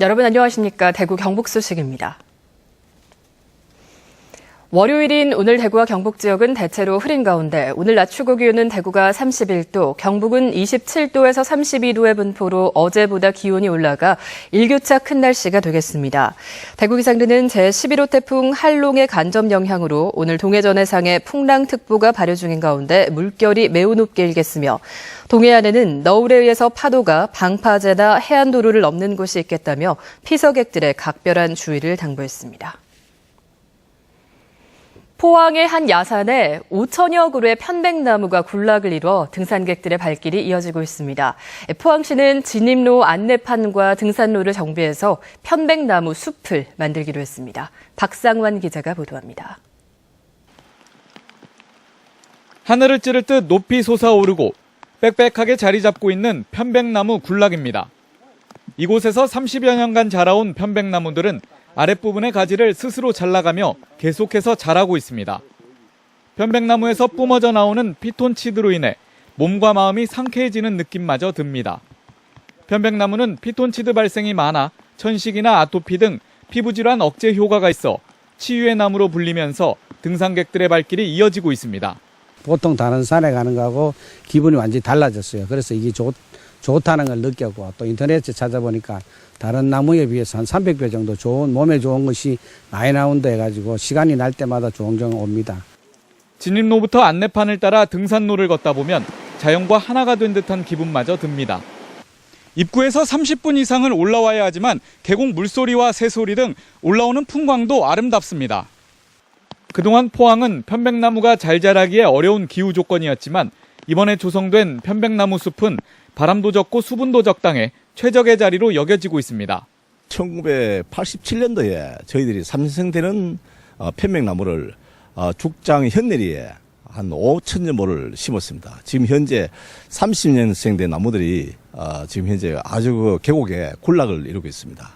여러분 안녕하십니까? 대구 경북 소식입니다. 월요일인 오늘 대구와 경북 지역은 대체로 흐린 가운데 오늘 낮 최고 기온은 대구가 31도, 경북은 27도에서 32도의 분포로 어제보다 기온이 올라가 일교차 큰 날씨가 되겠습니다. 대구 기상대는 제11호 태풍 한롱의 간접 영향으로 오늘 동해전해상에 풍랑특보가 발효 중인 가운데 물결이 매우 높게 일겠으며 동해안에는 너울에 의해서 파도가 방파제나 해안도로를 넘는 곳이 있겠다며 피서객들의 각별한 주의를 당부했습니다. 포항의 한 야산에 5천여 그루의 편백나무가 군락을 이뤄 등산객들의 발길이 이어지고 있습니다. 포항시는 진입로 안내판과 등산로를 정비해서 편백나무 숲을 만들기로 했습니다. 박상환 기자가 보도합니다. 하늘을 찌를 듯 높이 솟아오르고 빽빽하게 자리 잡고 있는 편백나무 군락입니다. 이곳에서 30여 년간 자라온 편백나무들은 아랫부분의 가지를 스스로 잘라가며 계속해서 자라고 있습니다. 편백나무에서 뿜어져 나오는 피톤치드로 인해 몸과 마음이 상쾌해지는 느낌마저 듭니다. 편백나무는 피톤치드 발생이 많아 천식이나 아토피 등 피부질환 억제 효과가 있어 치유의 나무로 불리면서 등산객들의 발길이 이어지고 있습니다. 보통 다른 산에 가는 거하고 기분이 완전히 달라졌어요. 그래서 이게 좋다는 걸 느꼈고 또 인터넷에 찾아보니까 다른 나무에 비해서 한 300배 정도 몸에 좋은 것이 많이 나온다 해가지고 시간이 날 때마다 종종 옵니다. 진입로부터 안내판을 따라 등산로를 걷다 보면 자연과 하나가 된 듯한 기분마저 듭니다. 입구에서 30분 이상을 올라와야 하지만 계곡 물소리와 새소리 등 올라오는 풍광도 아름답습니다. 그동안 포항은 편백나무가 잘 자라기에 어려운 기후 조건이었지만 이번에 조성된 편백나무 숲은 바람도 적고 수분도 적당해 최적의 자리로 여겨지고 있습니다. 1987년도에 저희들이 3년생 되는 편백나무를 죽장 현내리에 한 5천여 모를 심었습니다. 지금 현재 30년생 된 나무들이 지금 현재 아주 계곡에 군락을 이루고 있습니다.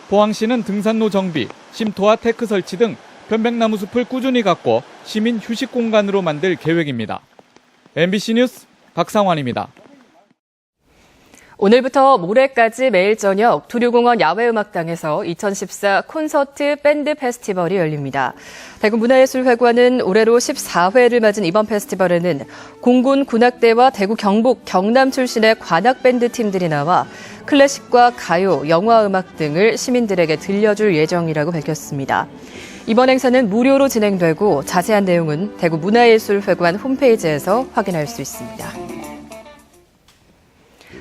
포항시는 등산로 정비, 쉼터와 테크 설치 등 편백나무 숲을 꾸준히 가꿔 시민 휴식 공간으로 만들 계획입니다. MBC 뉴스 박상환입니다. 오늘부터 모레까지 매일 저녁 두류공원 야외음악당에서 2014 콘서트 밴드 페스티벌이 열립니다. 대구문화예술회관은 올해로 14회를 맞은 이번 페스티벌에는 공군 군악대와 대구 경북 경남 출신의 관악밴드 팀들이 나와 클래식과 가요, 영화음악 등을 시민들에게 들려줄 예정이라고 밝혔습니다. 이번 행사는 무료로 진행되고 자세한 내용은 대구문화예술회관 홈페이지에서 확인할 수 있습니다.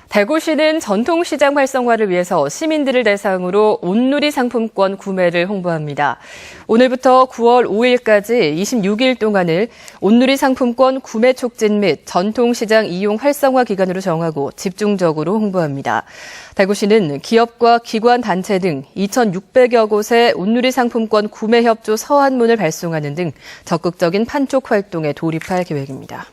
대구시는 전통시장 활성화를 위해서 시민들을 대상으로 온누리 상품권 구매를 홍보합니다. 오늘부터 9월 5일까지 26일 동안을 온누리 상품권 구매 촉진 및 전통시장 이용 활성화 기간으로 정하고 집중적으로 홍보합니다. 대구시는 기업과 기관 단체 등 2,600여 곳에 온누리 상품권 구매 협조 서한문을 발송하는 등 적극적인 판촉 활동에 돌입할 계획입니다.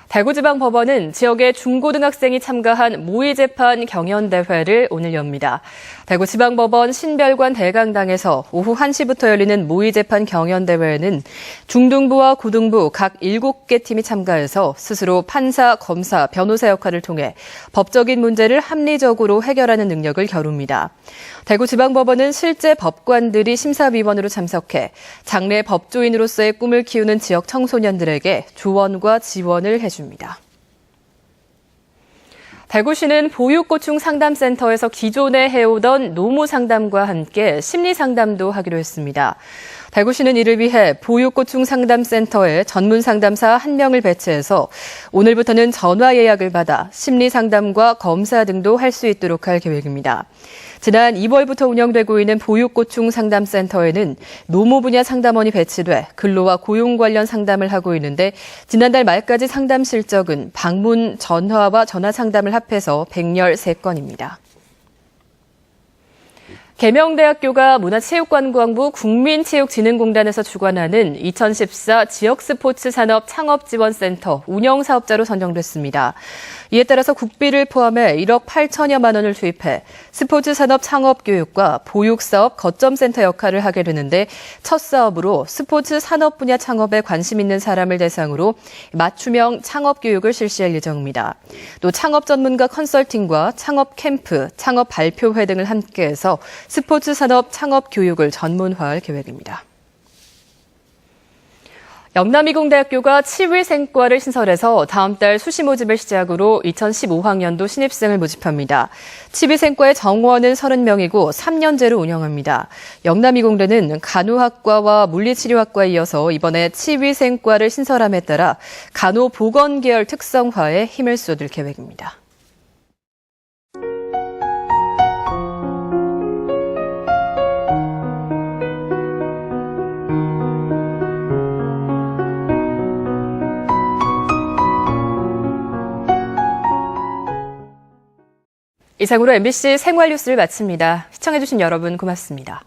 대구지방법원은 지역의 중고등학생이 참가한 모의재판 경연대회를 오늘 엽니다. 대구지방법원 신별관 대강당에서 오후 1시부터 열리는 모의재판 경연대회에는 중등부와 고등부 각 7개 팀이 참가해서 스스로 판사, 검사, 변호사 역할을 통해 법적인 문제를 합리적으로 해결하는 능력을 겨룹니다. 대구지방법원은 실제 법관들이 심사위원으로 참석해 장래 법조인으로서의 꿈을 키우는 지역 청소년들에게 조언과 지원을 해줍니다. 대구시는 보육고충 상담센터에서 기존에 해오던 노무 상담과 함께 심리 상담도 하기로 했습니다. 대구시는 이를 위해 보육고충 상담센터에 전문 상담사 1명을 배치해서 오늘부터는 전화 예약을 받아 심리 상담과 검사 등도 할 수 있도록 할 계획입니다. 지난 2월부터 운영되고 있는 보육고충 상담센터에는 노무 분야 상담원이 배치돼 근로와 고용 관련 상담을 하고 있는데 지난달 말까지 상담 실적은 방문, 전화와 전화 상담을 합해서 113건입니다. 계명대학교가 문화체육관광부 국민체육진흥공단에서 주관하는 2014 지역스포츠산업 창업지원센터 운영사업자로 선정됐습니다. 이에 따라서 국비를 포함해 1억 8천여만 원을 투입해 스포츠 산업 창업 교육과 보육 사업 거점센터 역할을 하게 되는데 첫 사업으로 스포츠 산업 분야 창업에 관심 있는 사람을 대상으로 맞춤형 창업 교육을 실시할 예정입니다. 또 창업 전문가 컨설팅과 창업 캠프, 창업 발표회 등을 함께해서 스포츠 산업 창업 교육을 전문화할 계획입니다. 영남이공대학교가 치위생과를 신설해서 다음 달 수시 모집을 시작으로 2015학년도 신입생을 모집합니다. 치위생과의 정원은 30명이고 3년제로 운영합니다. 영남이공대는 간호학과와 물리치료학과에 이어서 이번에 치위생과를 신설함에 따라 간호보건 계열 특성화에 힘을 쏟을 계획입니다. 이상으로 MBC 생활뉴스를 마칩니다. 시청해주신 여러분 고맙습니다.